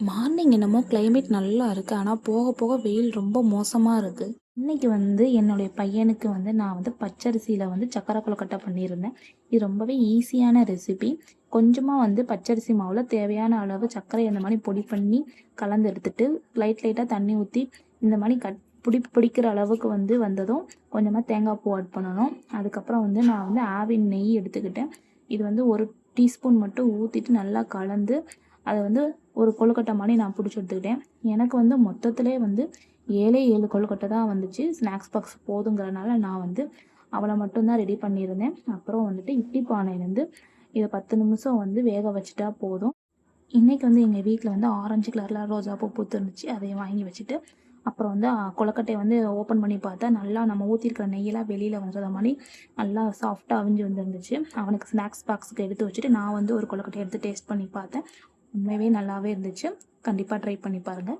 Morning என்னமோ climate நல்லா இருக்குது. ஆனால் போக போக வெயில் ரொம்ப மோசமாக இருக்குது. இன்றைக்கி வந்து என்னுடைய பையனுக்கு வந்து நான் வந்து பச்சரிசியில் வந்து சக்கரை கொழுக்கட்டை பண்ணியிருந்தேன். இது ரொம்பவே ஈஸியான ரெசிபி. கொஞ்சமாக வந்து பச்சரிசி மாவில் தேவையான அளவு சர்க்கரை இந்த மாதிரி பொடி பண்ணி கலந்து எடுத்துட்டு லைட்டாக தண்ணி ஊற்றி இந்த மாதிரி பிடிக்கிற அளவுக்கு வந்து வந்ததும் கொஞ்சமாக தேங்காய் பூ ஆட் பண்ணணும். அதுக்கப்புறம் வந்து நான் வந்து ஆவின் நெய் எடுத்துக்கிட்டேன். இது வந்து 1 டீஸ்பூன் மட்டும் ஊற்றிட்டு நல்லா கலந்து அதை வந்து ஒரு கொழுக்கட்டை மாதிரி நான் பிடிச்சி எடுத்துக்கிட்டேன். எனக்கு வந்து மொத்தத்திலே வந்து 7 கொழுக்கட்டை தான் வந்துச்சு. ஸ்நாக்ஸ் பாக்ஸ் போதுங்கிறனால நான் வந்து அவளை மட்டும்தான் ரெடி பண்ணியிருந்தேன். அப்புறம் வந்துட்டு இட்லி பானையிலேருந்து இதை 10 நிமிஷம் வந்து வேக வச்சுட்டா போதும். இன்றைக்கி வந்து எங்கள் வீட்டில் வந்து ஆரஞ்சு கலரில் ரோஜாப்பூ பூத்து இருந்துச்சு. அதையும் வாங்கி வச்சுட்டு அப்புறம் வந்து கொழுக்கட்டையை வந்து ஓப்பன் பண்ணி பார்த்தா நல்லா நம்ம ஊற்றிருக்கிற நெய்யெல்லாம் வெளியில் வந்துடுற மாதிரி நல்லா சாஃப்டாக அவிஞ்சு வந்துருந்துச்சு. அவனுக்கு ஸ்நாக்ஸ் பாக்ஸுக்கு எடுத்து வச்சுட்டு நான் வந்து ஒரு கொழுக்கட்டையை எடுத்து டேஸ்ட் பண்ணி பார்த்தேன். உண்மையாகவே நல்லாவே இருந்துச்சு. கண்டிப்பாக ட்ரை பண்ணி பாருங்கள்.